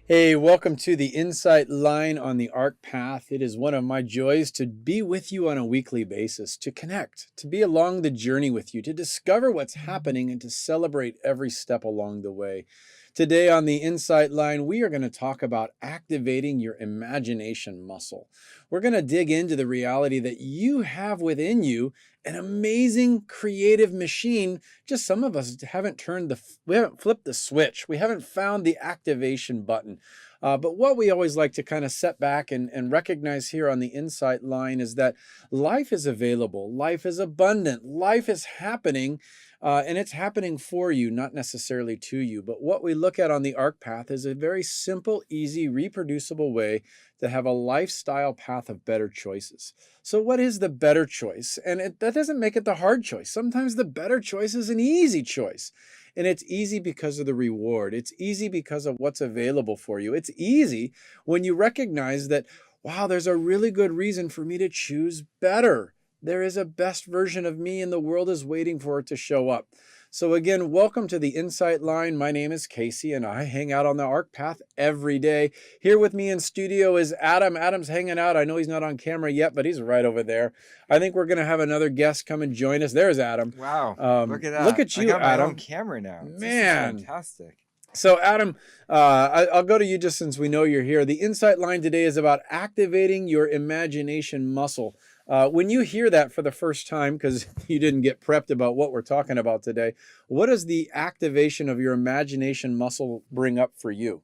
Hey, welcome to the Insight Line on the AHRK Path. It is one of my joys to be with you on a weekly basis, to connect, to be along the journey with you, to discover what's happening, and to celebrate every step along the way. Today on the Insight Line, we are going to talk about activating your imagination muscle. We're going to dig into the reality that you have within you an amazing creative machine. Just some of us we haven't flipped the switch. We haven't found the activation button. But what we always like to kind of set back and recognize here on the Insight Line is that life is available, life is abundant, life is happening, and it's happening for you, not necessarily to you. But what we look at on the AHRK Path is a very simple, easy, reproducible way to have a lifestyle path of better choices. So what is the better choice? And that doesn't make it the hard choice. Sometimes the better choice is an easy choice. And it's easy because of the reward. It's easy because of what's available for you. It's easy when you recognize that, wow, there's a really good reason for me to choose better. There is a best version of me and the world is waiting for it to show up. So again, welcome to the Insight Line. My name is Casey and I hang out on the AHRK Path every day. Here with me in studio is Adam. Adam's hanging out. I know he's not on camera yet, but he's right over there. I think we're going to have another guest come and join us. There's Adam. Wow, look at that. Look at you, I got my Adam. own camera now. Man. This is fantastic. So Adam, I'll go to you just since we know you're here. The Insight Line today is about activating your imagination muscle. When you hear that for the first time, because you didn't get prepped about what we're talking about today, what does the activation of your imagination muscle bring up for you?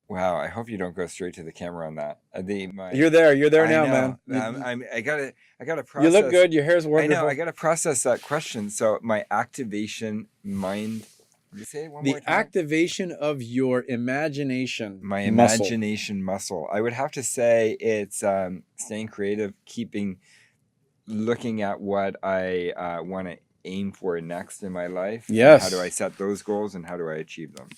Wow, I hope you don't go straight to the camera on that. You're there I now, know. man. I gotta process. You look good. Your hair's I wonderful. know. I gotta process that question. So my activation mind. Can you say it one more The time? activation of your imagination My muscle. imagination muscle. I would have to say it's staying creative, looking at what I want to aim for next in my life. Yes. How do I set those goals and how do I achieve them?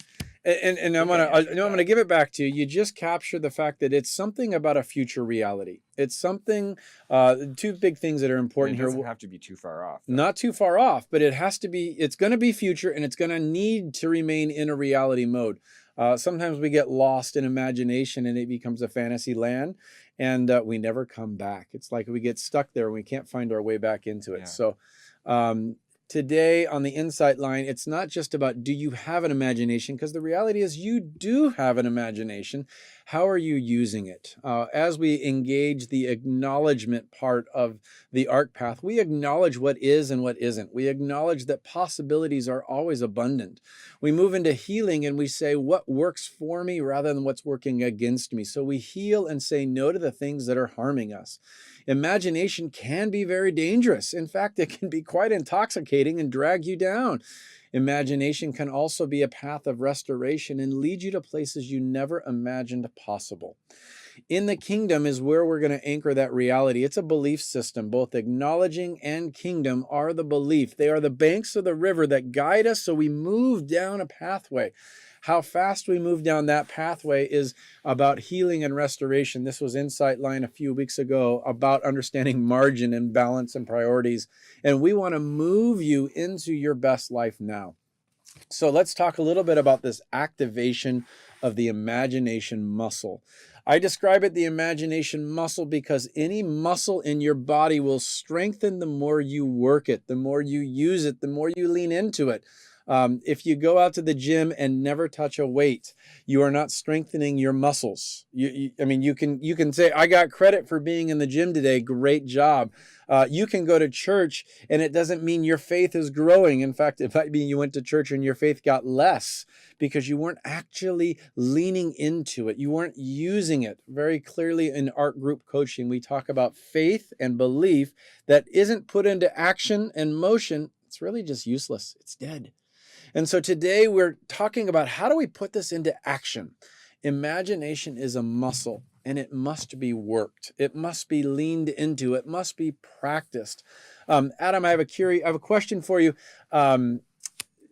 And I'm gonna give it back to you. You just captured the fact that it's something about a future reality. It's something. Two big things that are important It here. doesn't have to be too far off. Though. Not too far off, but it has to be. It's going to be future, and it's going to need to remain in a reality mode. Sometimes we get lost in imagination, and it becomes a fantasy land, and we never come back. It's like we get stuck there, and we can't find our way back into it. Yeah. So. Today on the Insight Line, it's not just about do you have an imagination, because the reality is you do have an imagination. How are you using it? As we engage the acknowledgement part of the AHRK Path, we acknowledge what is and what isn't. We acknowledge that possibilities are always abundant. We move into healing and we say what works for me rather than what's working against me. So we heal and say no to the things that are harming us. Imagination can be very dangerous. In fact, it can be quite intoxicating and drag you down. Imagination can also be a path of restoration and lead you to places you never imagined possible. In the kingdom is where we're going to anchor that reality. It's a belief system. Both acknowledging and kingdom are the belief. They are the banks of the river that guide us so we move down a pathway. How fast we move down that pathway is about healing and restoration. This was Insight Line a few weeks ago about understanding margin and balance and priorities. And we want to move you into your best life now. So let's talk a little bit about this activation of the imagination muscle. I describe it the imagination muscle because any muscle in your body will strengthen the more you work it, the more you use it, the more you lean into it. If you go out to the gym and never touch a weight, you are not strengthening your muscles. You can say, I got credit for being in the gym today. Great job. You can go to church and it doesn't mean your faith is growing. In fact, it might mean you went to church and your faith got less because you weren't actually leaning into it. You weren't using it. Very clearly in AHRK group coaching, we talk about faith and belief that isn't put into action and motion. It's really just useless. It's dead. And so today we're talking about how do we put this into action? Imagination is a muscle and it must be worked. It must be leaned into. It must be practiced. Adam, I have a question for you.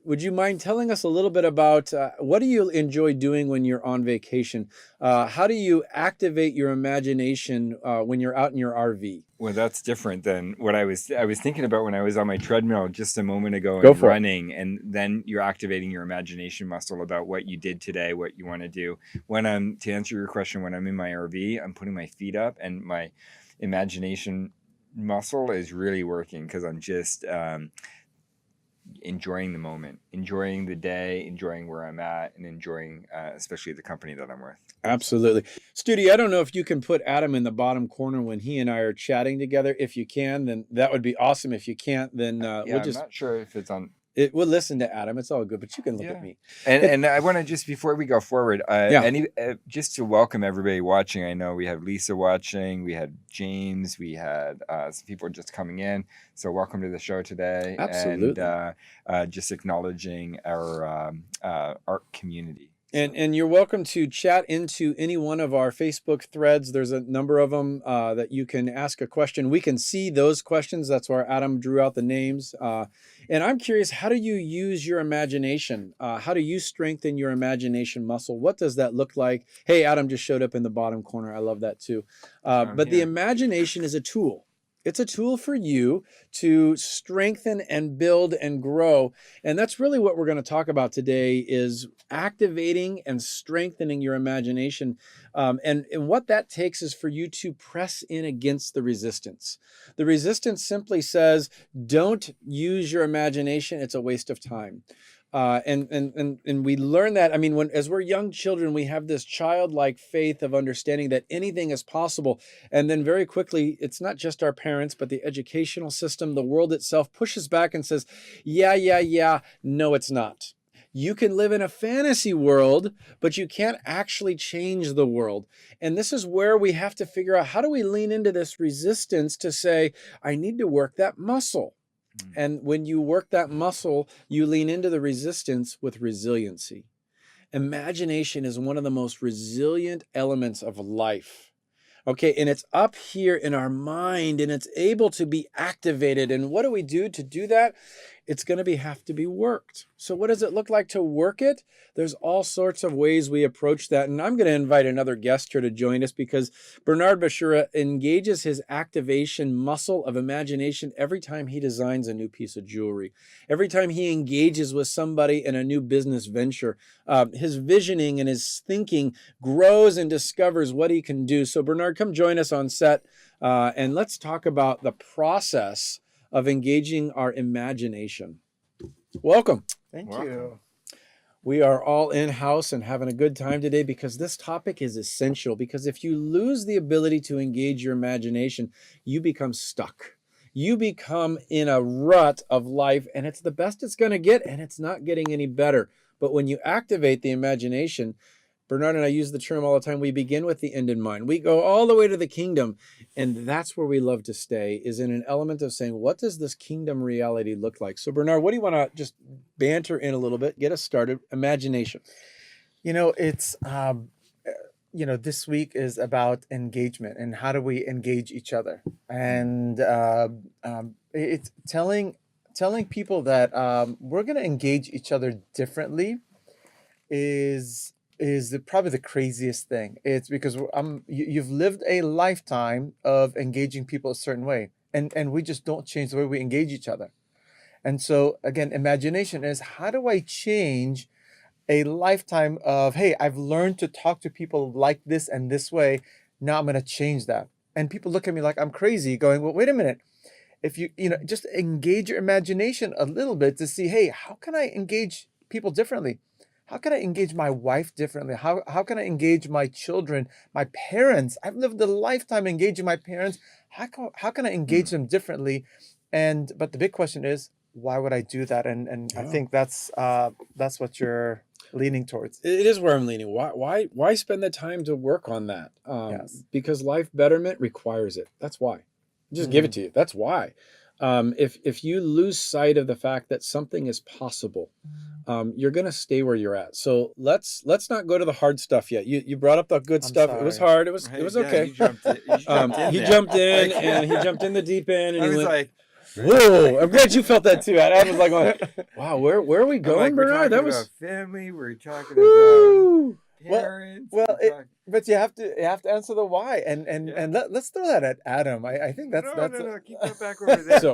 would you mind telling us a little bit about what do you enjoy doing when you're on vacation? How do you activate your imagination when you're out in your RV? Well, that's different than what I was thinking about when I was on my treadmill just a moment ago Go and for it. running, and then you're activating your imagination muscle about what you did today, what you want to do. To answer your question, when I'm in my RV, I'm putting my feet up, and my imagination muscle is really working because I'm just enjoying the moment, enjoying the day, enjoying where I'm at, and enjoying especially the company that I'm with. Absolutely. Studi, I don't know if you can put Adam in the bottom corner when he and I are chatting together. If you can, then that would be awesome. If you can't, then I'm not sure if it's on. We'll listen to Adam. It's all good, but you can look at me. And I want to just, before we go forward, just to welcome everybody watching. I know we have Lisa watching, we had James, we had some people just coming in. So welcome to the show today. Absolutely. And just acknowledging our art community. And you're welcome to chat into any one of our Facebook threads. There's a number of them that you can ask a question. We can see those questions. That's where Adam drew out the names. And I'm curious, how do you use your imagination? How do you strengthen your imagination muscle? What does that look like? Hey, Adam just showed up in the bottom corner. I love that too. But the imagination is a tool. It's a tool for you to strengthen and build and grow. And that's really what we're going to talk about today, is activating and strengthening your imagination. And what that takes is for you to press in against the resistance. The resistance simply says, don't use your imagination. It's a waste of time. And we learn that. I mean, as we're young children, we have this childlike faith of understanding that anything is possible. And then very quickly, it's not just our parents, but the educational system, the world itself pushes back and says, yeah, no, it's not. You can live in a fantasy world, but you can't actually change the world. And this is where we have to figure out, how do we lean into this resistance to say, I need to work that muscle. And when you work that muscle, you lean into the resistance with resiliency. Imagination is one of the most resilient elements of life. Okay, and it's up here in our mind, and it's able to be activated. And what do we do to do that? It's going to have to be worked. So what does it look like to work it? There's all sorts of ways we approach that. And I'm going to invite another guest here to join us, because Bernard Bashura engages his activation muscle of imagination every time he designs a new piece of jewelry. Every time he engages with somebody in a new business venture, his visioning and his thinking grows and discovers what he can do. So Bernard, come join us on set, and let's talk about the process of engaging our imagination. Welcome. Thank you. We are all in-house and having a good time today, because this topic is essential. Because if you lose the ability to engage your imagination, you become stuck. You become in a rut of life, and it's the best it's going to get, and it's not getting any better. But when you activate the imagination, Bernard and I use the term all the time, we begin with the end in mind. We go all the way to the kingdom, and that's where we love to stay, is in an element of saying, what does this kingdom reality look like? So Bernard, what do you want to just banter in a little bit, get us started? Imagination. It's, this week is about engagement and how do we engage each other. And it's telling people that we're going to engage each other differently is probably the craziest thing. It's because you've lived a lifetime of engaging people a certain way, and we just don't change the way we engage each other. And so again, imagination is, how do I change a lifetime of, hey, I've learned to talk to people like this and this way. Now I'm going to change that. And people look at me like I'm crazy, going, well, wait a minute. If you just engage your imagination a little bit to see, hey, how can I engage people differently? How can I engage my wife differently? How can I engage my children, my parents? I've lived a lifetime engaging my parents. How can I engage them differently? But the big question is, why would I do that? And I think that's what you're leaning towards. It is where I'm leaning. Why spend the time to work on that? Yes. Because life betterment requires it. That's why. Just give it to you. That's why. If you lose sight of the fact that something is possible, you're going to stay where you're at. So let's not go to the hard stuff yet. You brought up the good stuff. Sorry. It was hard. It was Right, okay. you jumped in He there. jumped in, Like, and he jumped in the deep end. And I he was went, like, Whoa! I'm glad you felt that too. I was like, going, wow, where are we I'm going, like, we're Bernard? talking That was about family. We're talking about woo. parents. Well, we're talking... but you have to answer the why, and Yeah. let's throw that at Adam. I think that's No. Keep that back over there. So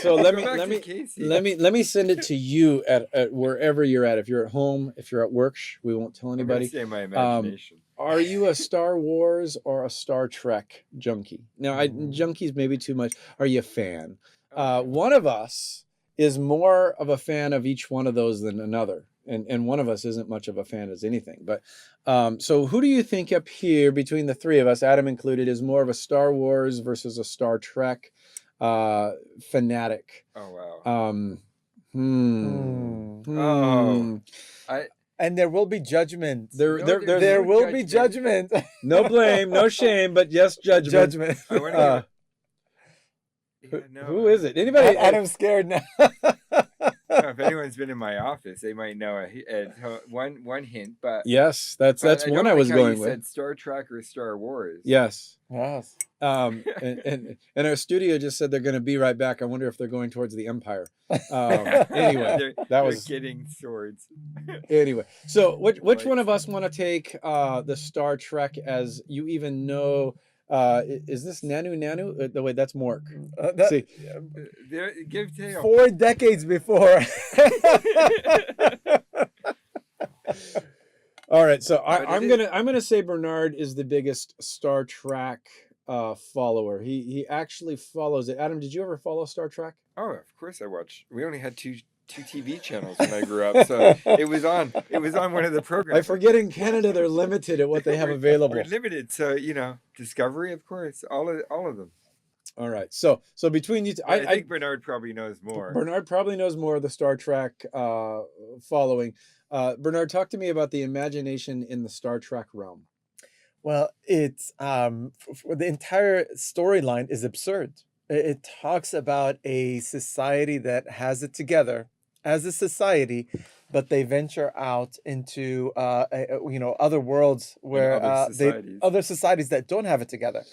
Go let back me to Casey. let me send it to you at wherever you're at. If you're at home, if you're at work, we won't tell I'm gonna anybody. say my imagination. Are you a Star Wars or a Star Trek junkie? Now, junkies maybe too much. Are you a fan? One of us is more of a fan of each one of those than another, and one of us isn't much of a fan as anything. But so who do you think up here between the three of us, Adam included, is more of a Star Wars versus a Star Trek fanatic? Oh wow. I And there will be judgment. There There will be judgment. No blame, no shame, but yes, judgment. Judgment. I want to. Who is it? Anybody? Adam's scared now. If anyone's been in my office, they might know one hint. But yes, that's one I was going with. Said Star Trek or Star Wars. Yes. Yes. And our studio just said they're going to be right back. I wonder if they're going towards the Empire. Anyway, they're getting swords. Anyway, so which one of us want to take the Star Trek as you even know? Is this Nanu? The way that's Mork. See, give tail. 4 decades before. All right, so I'm gonna say Bernard is the biggest Star Trek follower. He actually follows it. Adam, did you ever follow Star Trek? Oh, of course I watched. We only had two TV channels when I grew up, so it was on one of the programs. I forget in Canada they're limited at what they have available. We're limited, so Discovery, of course, all of them. All right, so between you two, I think Bernard probably knows more. Bernard probably knows more of the Star Trek following. Bernard, talk to me about the imagination in the Star Trek realm. Well, it's the entire storyline is absurd. It talks about a society that has it together as a society, but they venture out into other worlds where other societies that don't have it together.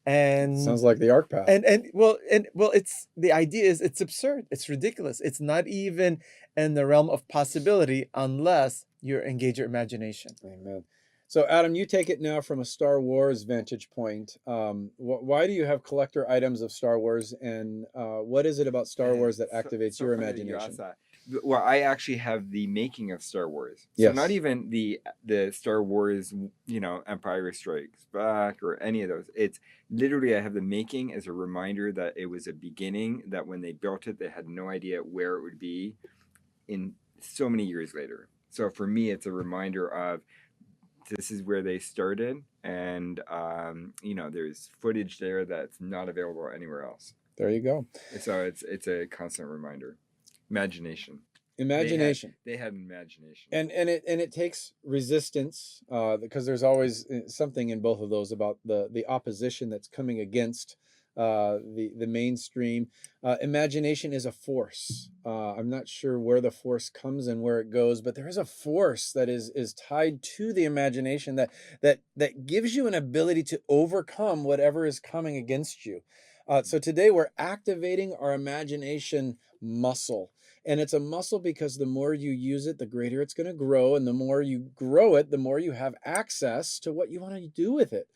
And sounds like the AHRK path. And it's the idea is it's absurd. It's ridiculous. It's not even in the realm of possibility unless you engage your imagination. Amen. So Adam, you take it now from a Star Wars vantage point. Why do you have collector items of Star Wars, and what is it about Star Wars that activates your imagination? Well, I actually have the making of Star Wars. Yes. So not even the Star Wars, Empire Strikes Back or any of those. It's literally I have the making as a reminder that it was a beginning, that when they built it, they had no idea where it would be in so many years later. So for me, it's a reminder of this is where they started, and there's footage there that's not available anywhere else. There you go. So it's a constant reminder. Imagination. They had imagination, and it takes resistance because there's always something in both of those about the opposition that's coming against the mainstream. Imagination is a force. I'm not sure where the force comes and where it goes, but there is a force that is tied to the imagination that gives you an ability to overcome whatever is coming against you. So today we're activating our imagination muscle. And it's a muscle because the more you use it, the greater it's going to grow. And the more you grow it, the more you have access to what you want to do with it.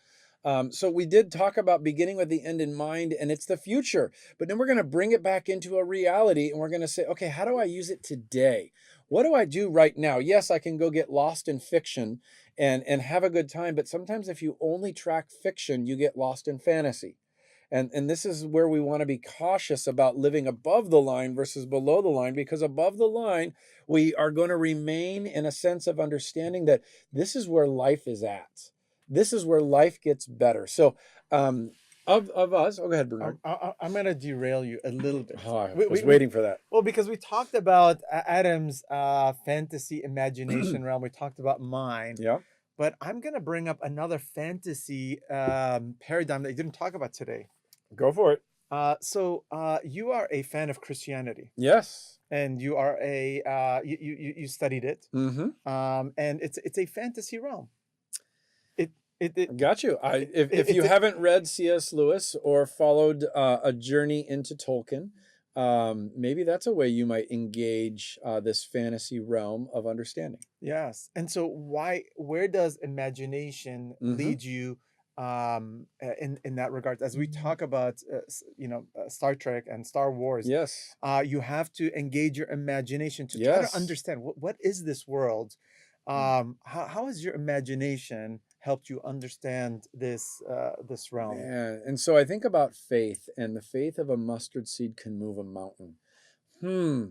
So we did talk about beginning with the end in mind, and it's the future. But then we're going to bring it back into a reality, and we're going to say, okay, how do I use it today? What do I do right now? Yes, I can go get lost in fiction and have a good time. But sometimes if you only track fiction, you get lost in fantasy. And this is where we want to be cautious about living above the line versus below the line, because above the line, we are going to remain in a sense of understanding that this is where life is at. This is where life gets better. So of us, go ahead, Bernard. I'm going to derail you a little bit. Oh, I was waiting for that. Well, because we talked about Adam's fantasy imagination realm. We talked about mine. Yeah. But I'm going to bring up another fantasy paradigm that you didn't talk about today. Go for it. So you are a fan of Christianity. Yes. And you are you studied it. Mm-hmm. And it's a fantasy realm. Got you. If you haven't read C.S. Lewis or followed A Journey into Tolkien, maybe that's a way you might engage this fantasy realm of understanding. Yes. And so where does imagination Hmm. lead you in that regard? As we talk about, Star Trek and Star Wars, Yes. you have to engage your imagination to try to Yes. understand what is this world? Mm. How has your imagination helped you understand this realm? Man. And so I think about faith, and the faith of a mustard seed can move a mountain. Hmm.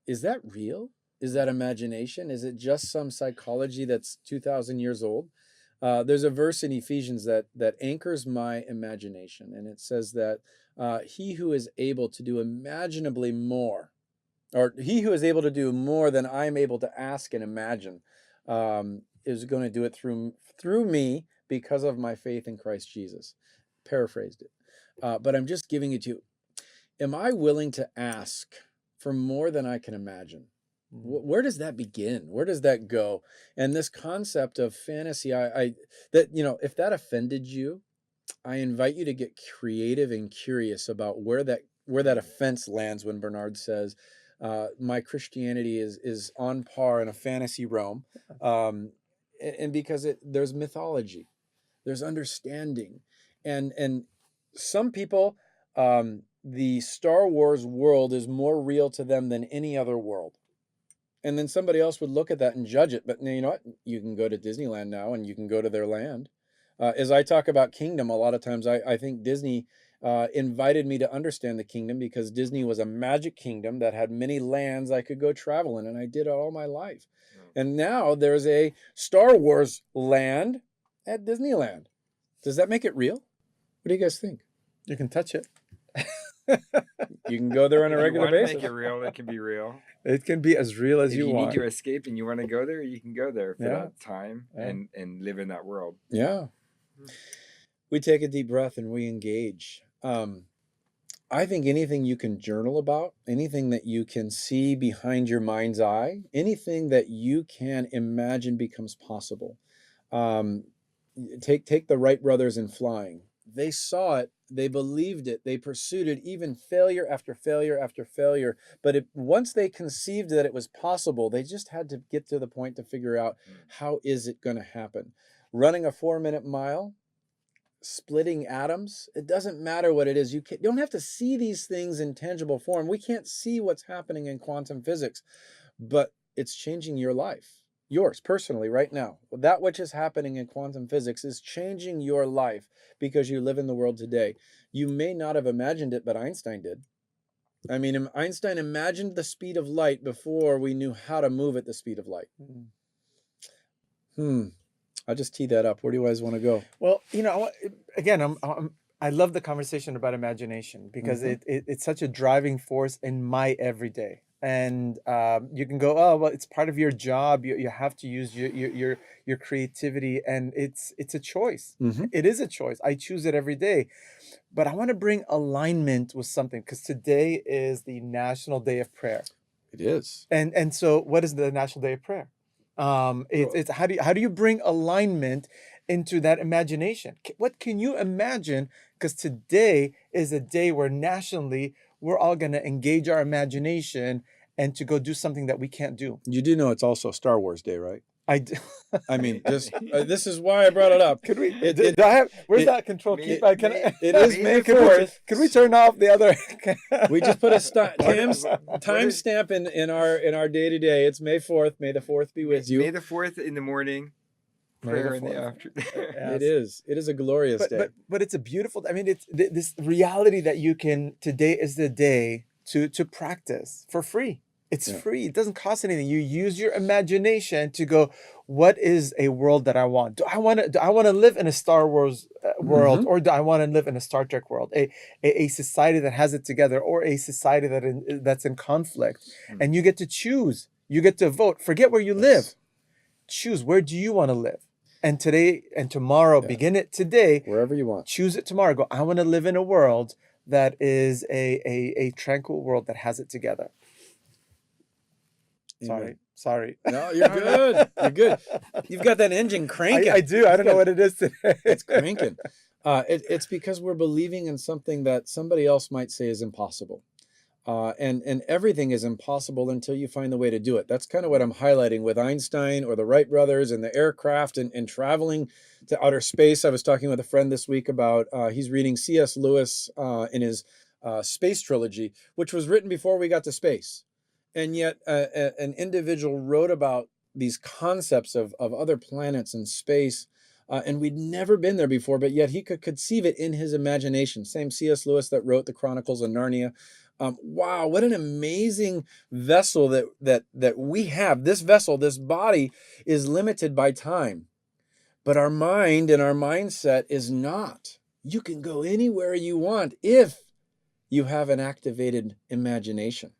Is that real? Is that imagination? Is it just some psychology that's 2,000 years old? There's a verse in Ephesians that anchors my imagination, and it says that he who is able to do imaginably more, or he who is able to do more than I'm able to ask and imagine, is going to do it through me because of my faith in Christ Jesus. Paraphrased it, but I'm just giving it to you. Am I willing to ask for more than I can imagine? Mm. Where does that begin? Where does that go? And this concept of fantasy, that, if that offended you, I invite you to get creative and curious about where that offense lands when Bernard says, my Christianity is on par in a fantasy realm, and because there's mythology, there's understanding, and some people, the Star Wars world is more real to them than any other world. And then somebody else would look at that and judge it. But you know what? You can go to Disneyland now and you can go to their land. As I talk about kingdom, a lot of times I think Disney invited me to understand the kingdom because Disney was a magic kingdom that had many lands I could go travel in. And I did it all my life. And now there's a Star Wars land at Disneyland. Does that make it real? What do you guys think? You can touch it. You can go there on a If you regular want to basis. make it real, it can be real. It can be as real as If you you need want. to escape and you want to go there, you can go there for Yeah. that time Yeah. and live in that world. Yeah. We take a deep breath and we engage. I think anything you can journal about, anything that you can see behind your mind's eye, anything that you can imagine becomes possible. Um, take the Wright brothers in flying. They saw it, they believed it, they pursued it, even failure after failure after failure. But once they conceived that it was possible, they just had to get to the point to figure out, how is it going to happen? Running a 4-minute mile, splitting atoms, it doesn't matter what it is. You don't have to see these things in tangible form. We can't see what's happening in quantum physics, but it's changing your life, yours personally right now. That which is happening in quantum physics is changing your life because you live in the world today. You may not have imagined it, but Einstein did. I mean, Einstein imagined the speed of light before we knew how to move at the speed of light. I'll just tee that up. Where do you guys want to go? Well, again, I love the conversation about imagination because it's such a driving force in my everyday. And you can go, oh well, it's part of your job. You have to use your creativity, and it's a choice. It is a choice. I choose it every day. But I want to bring alignment with something because today is the National Day of Prayer. It is. And so, what is the National Day of Prayer? It's how do you bring alignment into that imagination? What can you imagine? Because today is a day where nationally we're all going to engage our imagination and to go do something that we can't do. You do know it's also Star Wars Day, right? I do. I mean, just this is why I brought it up. Could we? Do I have? Where's it- that control May- key? may- It is May May the 4th. Could we turn off the other? We just put a What is- timestamp in our day to day. It's May 4th. May the 4th be with you. May the 4th in the morning, May the prayer in the 4th. afternoon. Yes. It is a glorious day. But it's a beautiful. I mean, it's this reality that you can. Today is the day to practice for free. It's free. It doesn't cost anything. You use your imagination to go, what is a world that I want? Do I want to live in a Star Wars world, or do I want to live in a Star Trek world? A society that has it together, or a society that's in conflict. And you get to choose. You get to vote. Forget where you live. Choose, where do you want to live? And today and tomorrow, begin it today. Wherever you want. Choose it tomorrow. Go, I want to live in a world that is a tranquil world that has it together. Amen. Sorry. No, you're good. You're good. You've got that engine cranking. I do. I don't know what it is today. It's cranking. It's because we're believing in something that somebody else might say is impossible. And everything is impossible until you find the way to do it. That's kind of what I'm highlighting with Einstein or the Wright brothers and the aircraft and traveling to outer space. I was talking with a friend this week about, he's reading C.S. Lewis in his space trilogy, which was written before we got to space. And yet an individual wrote about these concepts of other planets and space. And we'd never been there before, but yet he could conceive it in his imagination. Same C.S. Lewis that wrote the Chronicles of Narnia. Wow, what an amazing vessel that we have. This vessel, this body is limited by time, but our mind and our mindset is not. You can go anywhere you want if you have an activated imagination.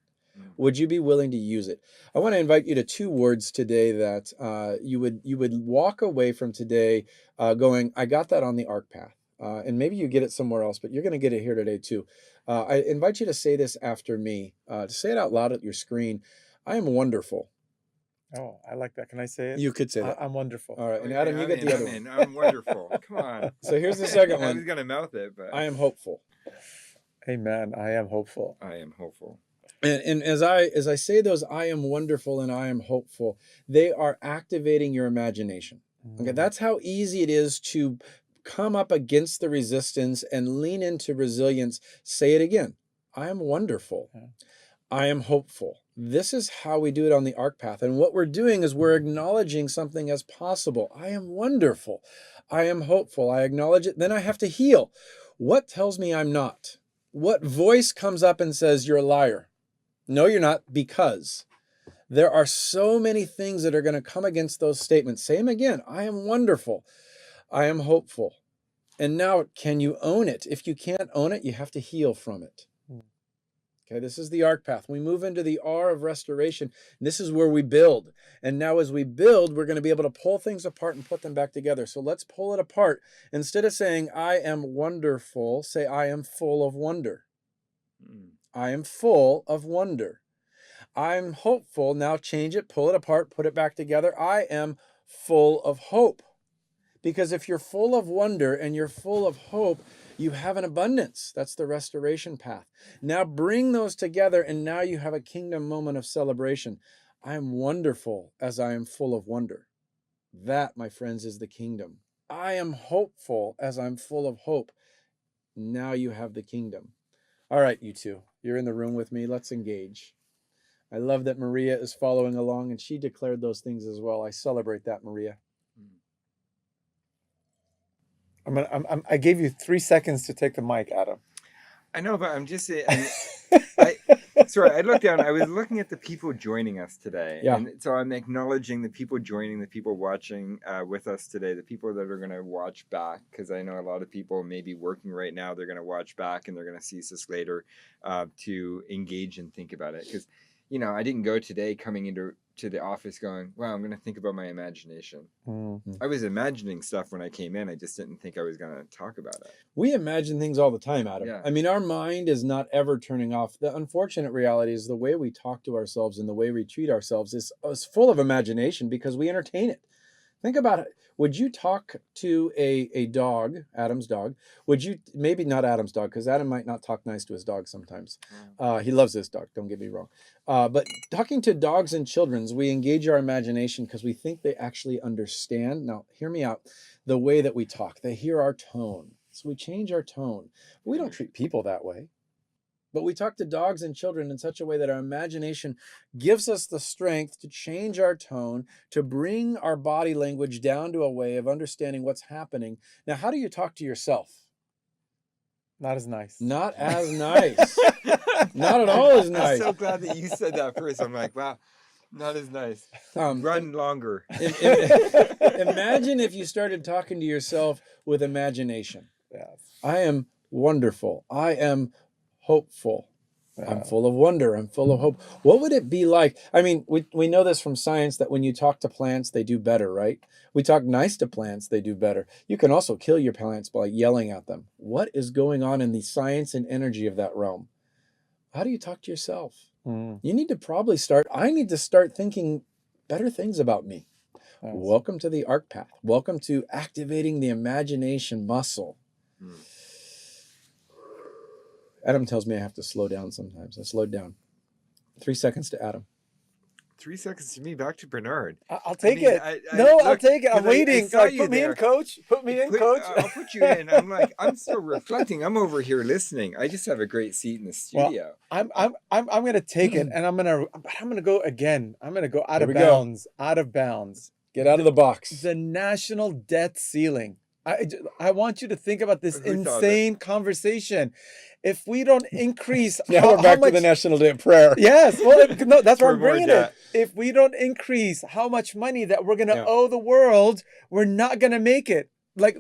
Would you be willing to use it? I want to invite you to 2 words today that you would walk away from today going, I got that on the ARC path. And maybe you get it somewhere else, but you're going to get it here today too. I invite you to say this after me, to say it out loud at your screen. I am wonderful. Oh, I like that. Can I say it? You could say that. I'm wonderful. All right. And Adam, you get the other one. I'm wonderful. Come on. So here's the second I was one. going to mouth it, but I am hopeful. Amen. I am hopeful. I am hopeful. And as I say those, I am wonderful and I am hopeful, they are activating your imagination. Okay, that's how easy it is to come up against the resistance and lean into resilience. Say it again. I am wonderful. I am hopeful. This is how we do it on the ARC path. And what we're doing is we're acknowledging something as possible. I am wonderful. I am hopeful. I acknowledge it. Then I have to heal. What tells me I'm not? What voice comes up and says, you're a liar? No, you're not, because there are so many things that are going to come against those statements. Say them again. I am wonderful. I am hopeful. And now, can you own it? If you can't own it, you have to heal from it. Okay, this is the ARC path. We move into the R of restoration. This is where we build. And now as we build, we're going to be able to pull things apart and put them back together. So let's pull it apart. Instead of saying, I am wonderful, say, I am full of wonder. I am full of wonder. I'm hopeful. Now change it, pull it apart, put it back together. I am full of hope. Because if you're full of wonder and you're full of hope, you have an abundance. That's the restoration path. Now bring those together, and now you have a kingdom moment of celebration. I am wonderful as I am full of wonder. That, my friends, is the kingdom. I am hopeful as I'm full of hope. Now you have the kingdom. All right, you two, you're in the room with me. Let's engage. I love that Maria is following along, and she declared those things as well. I celebrate that, Maria. I gave you 3 seconds to take the mic, Adam. I know, but I'm just saying. Sorry, I looked down. I was looking at the people joining us today. Yeah. And so I'm acknowledging the people joining, the people watching with us today, the people that are going to watch back, because I know a lot of people may be working right now. They're going to watch back and they're going to see this later to engage and think about it. Because, you know, I didn't go today coming into the office going, wow, I'm going to think about my imagination. I was imagining stuff when I came in. I just didn't think I was going to talk about it. We imagine things all the time, Adam. Yeah. I mean, our mind is not ever turning off. The unfortunate reality is the way we talk to ourselves and the way we treat ourselves is full of imagination because we entertain it. Think about it. Would you talk to a dog, Adam's dog? Would you, maybe not Adam's dog, because Adam might not talk nice to his dog sometimes. He loves his dog, don't get me wrong. But talking to dogs and children, we engage our imagination because we think they actually understand. Now, hear me out. The way that we talk, they hear our tone. So we change our tone. We don't treat people that way. But we talk to dogs and children in such a way that our imagination gives us the strength to change our tone, to bring our body language down to a way of understanding what's happening. Now, how do you talk to yourself? Not as nice. Not as nice. Not at all as nice. I'm so glad that you said that first. I'm like, wow, not as nice. Run longer. Imagine if you started talking to yourself with imagination. Yes. I am wonderful. I am hopeful. I'm full of wonder. I'm full of hope. What would it be like? I mean, we know this from science that when you talk to plants, they do better, right? We talk nice to plants, they do better. You can also kill your plants by yelling at them. What is going on in the science and energy of that realm? How do you talk to yourself? You need to probably I need to start thinking better things about me. Yes. Welcome to the ARC path. Welcome to activating the imagination muscle. Adam tells me I have to slow down sometimes. I slowed down. 3 seconds to Adam. 3 seconds to me, back to Bernard. I'll take mean, it. No, I'll look, take it. I'm 'cause I waiting. saw Like, you put me in, there. coach. Put me in, coach. I'll put you in. I'm like, I'm still reflecting. I'm over here listening. I just have a great seat in the Well, studio. I'm gonna take it, and I'm gonna go again. I'm gonna go out Here of we go. bounds. Out of bounds. Get out of the box. The national debt ceiling. I want you to think about this Who thought insane conversation. If we don't increase, Now we're back to the National Day of Prayer. Yes, well, no, that's where For I'm more bringing debt. it. If we don't increase how much money that we're gonna Yeah. owe the world, we're not gonna make it. Like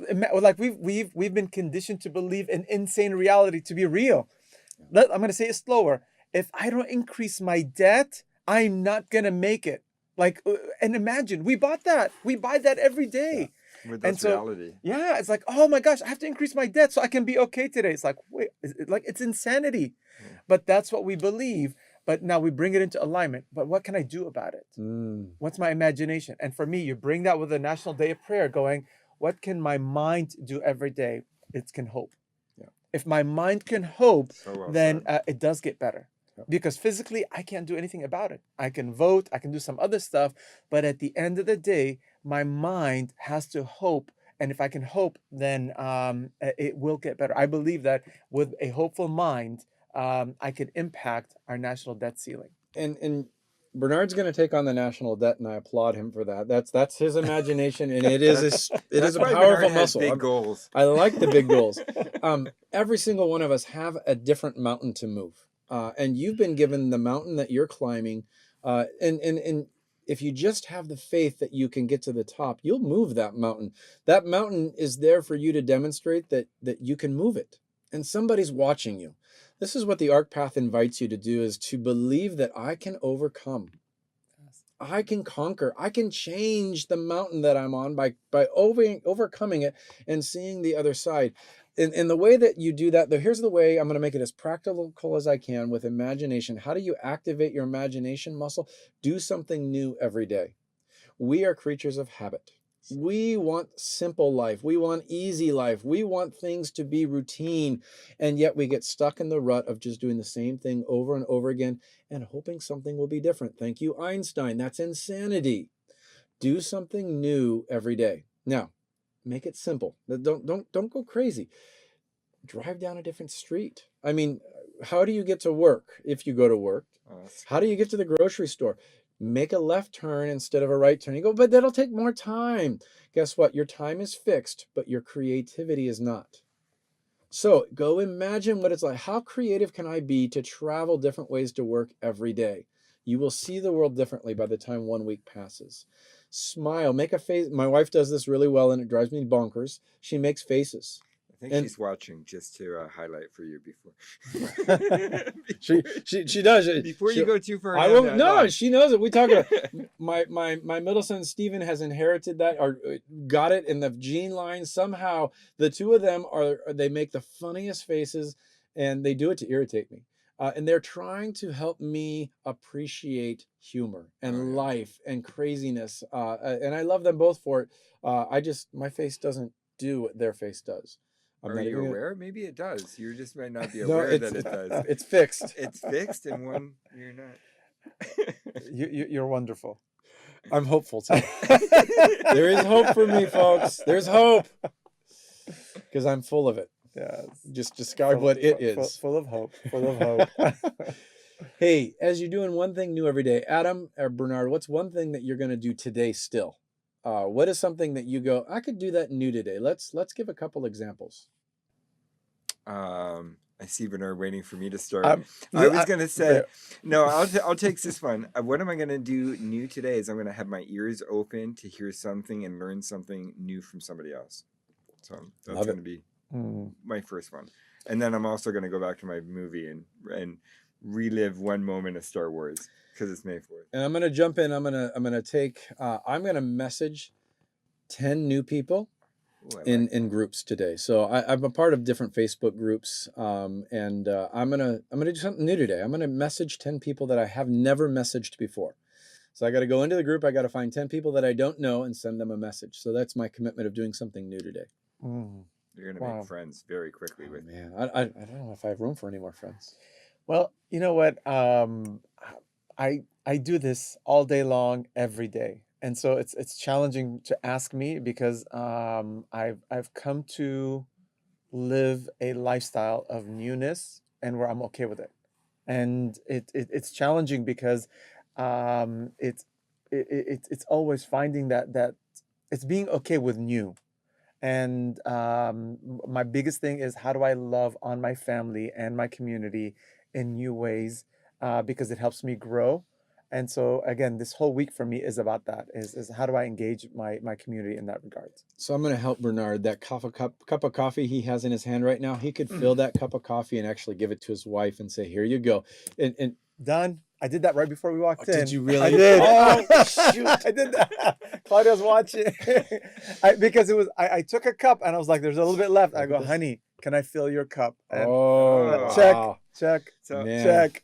we've been conditioned to believe an insane reality to be real. I'm gonna say it slower. If I don't increase my debt, I'm not gonna make it. Like, and imagine we bought that. We buy that every day. With And this so- reality. Yeah, it's like, oh my gosh, I have to increase my debt so I can be okay today. It's like, wait, it's insanity. Yeah. But that's what we believe. But now we bring it into alignment. But what can I do about it? What's my imagination? And for me, you bring that with the National Day of Prayer, going, what can my mind do every day? It can hope. Yeah. If my mind can hope, So well then said. it does get better. Yeah. Because physically, I can't do anything about it. I can vote, I can do some other stuff. But at the end of the day, my mind has to hope. And if I can hope, then it will get better. I believe that with a hopeful mind, I can impact our national debt ceiling. And Bernard's going to take on the national debt, and I applaud him for that. That's his imagination, and it is a That's why powerful Bernard has muscle. big goals. I like the big goals. Every single one of us have a different mountain to move, and you've been given the mountain that you're climbing, and if you just have the faith that you can get to the top, you'll move that mountain. That mountain is there for you to demonstrate that you can move it, and somebody's watching you. This is what the AHRK path invites you to do, is to believe that I can overcome. I can conquer. I can change the mountain that I'm on by overcoming it and seeing the other side. In the way that you do that, though, here's the way I'm going to make it as practical as I can with imagination. How do you activate your imagination muscle? Do something new every day. We are creatures of habit. We want simple life. We want easy life. We want things to be routine. And yet we get stuck in the rut of just doing the same thing over and over again and hoping something will be different. Thank you, Einstein. That's insanity. Do something new every day. Now, make it simple. Don't go crazy. Drive down a different street. I mean, how do you get to work if you go to work? How do you get to the grocery store? Make a left turn instead of a right turn. You go, but that'll take more time. Guess what? Your time is fixed, but your creativity is not. So go imagine what it's like. How creative can I be to travel different ways to work every day? You will see the world differently by the time 1 week passes. Smile, make a face. My wife does this really well and it drives me bonkers. She makes faces. I think And- she's watching just to highlight for you before. She does it. Before you She- go too far. I down won't. that No, line. she knows it. We talk about my middle son Steven has inherited that or got it in the gene line. Somehow the two of them they make the funniest faces, and they do it to irritate me. And they're trying to help me appreciate humor and Oh, yeah. life and craziness. And I love them both for it. My face doesn't do what their face does. I'm Are not you even gonna- aware? Maybe it does. You just might not be No, aware that it does. It's fixed. It's fixed, and one you're not. You're wonderful. I'm hopeful too. There is hope for me, folks. There's hope. Because I'm full of it. Yes. Just describe what it is. Full of hope. Full of hope. Hey, as you're doing one thing new every day, Adam or Bernard, what's one thing that you're going to do today still? What is something that you go, I could do that new today? Let's give a couple examples. I see Bernard waiting for me to start. Um, I was I- gonna say no. I'll take this one. What am I gonna do new today? Is I'm gonna have my ears open to hear something and learn something new from somebody else. So that's Love it. gonna be Mm. my first one. And then I'm also gonna go back to my movie and relive one moment of Star Wars because it's May 4th. And I'm going to jump in. I'm going to message 10 new people Ooh, I like in groups today. So I'm a part of different Facebook groups, and I'm gonna do something new today. I'm gonna message 10 people that I have never messaged before. So I got to go into the group. I got to find 10 people that I don't know and send them a message. So that's my commitment of doing something new today. Mm. You're gonna make friends very quickly with me. Man, I don't know if I have room for any more friends. Well, you know what? I do this all day long, every day, and so it's challenging to ask me because I've come to live a lifestyle of newness and where I'm okay with it, and it's challenging because it's it's always finding that it's being okay with new. And my biggest thing is how do I love on my family and my community in new ways because it helps me grow. And so again, this whole week for me is about that is how do I engage my community in that regard. So I'm going to help Bernard. That cup of coffee he has in his hand right now, he could fill that cup of coffee and actually give it to his wife and say, "Here you go." And Done. I did that right before we walked in. did you really? I did. Oh, shoot. I did that. Claudia's watching. Because it was, I took a cup and I was like, there's a little bit left. I go, honey, can I fill your cup? And check, wow. check, Man, check.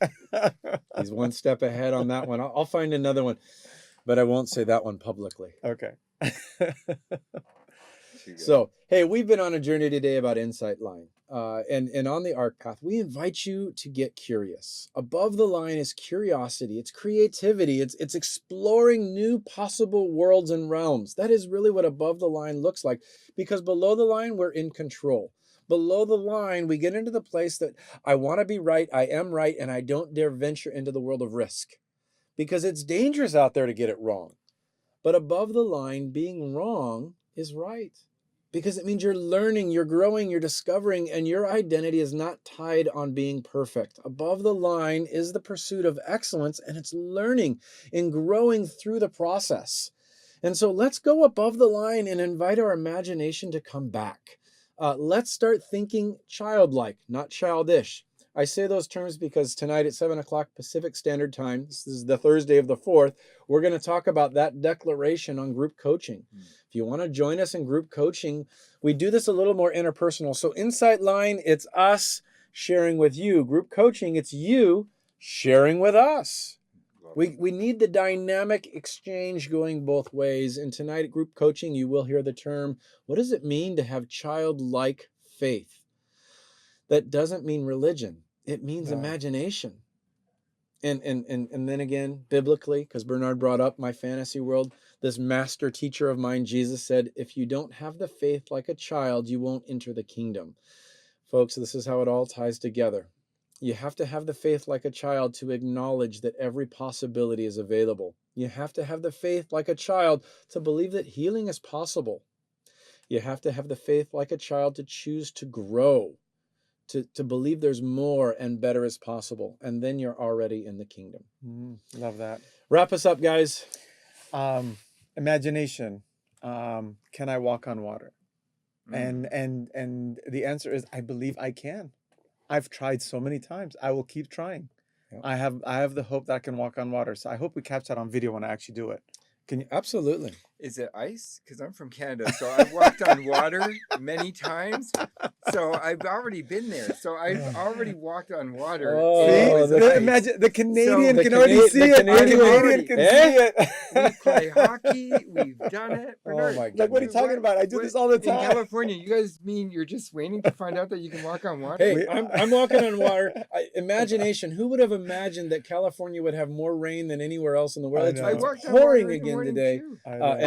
he's one step ahead on that one. I'll find another one, but I won't say that one publicly. Okay. So, hey, we've been on a journey today about Insight Line. And on the AHRK path, we invite you to get curious. Above the line is curiosity, it's creativity, it's exploring new possible worlds and realms. That is really what above the line looks like, because below the line, we're in control. Below the line, we get into the place that I want to be right, I am right, and I don't dare venture into the world of risk, because it's dangerous out there to get it wrong. But above the line, being wrong is right. Because it means you're learning, you're growing, you're discovering, and your identity is not tied on being perfect. Above the line is the pursuit of excellence, and it's learning and growing through the process. And so let's go above the line and invite our imagination to come back. Let's start thinking childlike, not childish. I say those terms because tonight at 7 o'clock Pacific Standard Time, this is the Thursday of the 4th, we're going to talk about that declaration on group coaching. If you want to join us in group coaching, we do this a little more interpersonal. So Insight Line, it's us sharing with you. Group coaching, it's you sharing with us. We need the dynamic exchange going both ways. And tonight at group coaching, you will hear the term, what does it mean to have childlike faith? That doesn't mean religion. It means imagination. And then again, biblically, because Bernard brought up my fantasy world, this master teacher of mine, Jesus, said, if you don't have the faith like a child, you won't enter the kingdom. Folks, this is how it all ties together. You have to have the faith like a child to acknowledge that every possibility is available. You have to have the faith like a child to believe that healing is possible. You have to have the faith like a child to choose to grow. To believe there's more and better is possible. And then you're already in the kingdom. Love that. Wrap us up, guys. Imagination. Can I walk on water? And the answer is, I believe I can. I've tried so many times. I will keep trying. Yep. I have the hope that I can walk on water. So I hope we catch that on video when I actually do it. Can you? Absolutely. Is it ice? Because I'm from Canada, so I've walked on water many times. So I've already been there. So I've already walked on water. Imagine the Canadian can already see it. The Canadian can see it. We play hockey. We've done it. Oh my God! Like, what are you talking about? I do this all the time. In California, you guys mean you're just waiting to find out that you can walk on water? Hey, I'm walking on water. Imagination. Who would have imagined that California would have more rain than anywhere else in the world? It's pouring again today.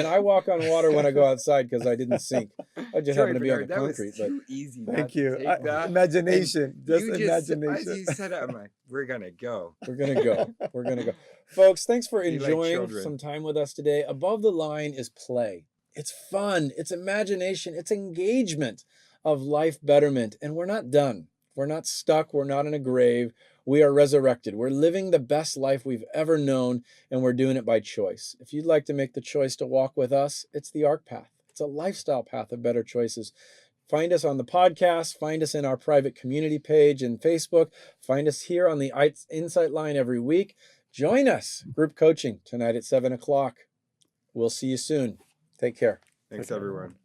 And I walk on water when I go outside because I didn't sink. I just happen to be on the concrete. That was too easy. Thank you. Imagination. Just imagination. As you said it, I'm like, we're going to go. We're going to go. We're going to go. Folks, thanks for enjoying some time with us today. Above the line is play. It's fun. It's imagination. It's engagement of life betterment. And we're not done. We're not stuck. We're not in a grave. We are resurrected. We're living the best life we've ever known, and we're doing it by choice. If you'd like to make the choice to walk with us, it's the AHRK path. It's a lifestyle path of better choices. Find us on the podcast. Find us in our private community page and Facebook. Find us here on the Insight Line every week. Join us. Group coaching tonight at 7 o'clock. We'll see you soon. Take care. Thanks, everyone.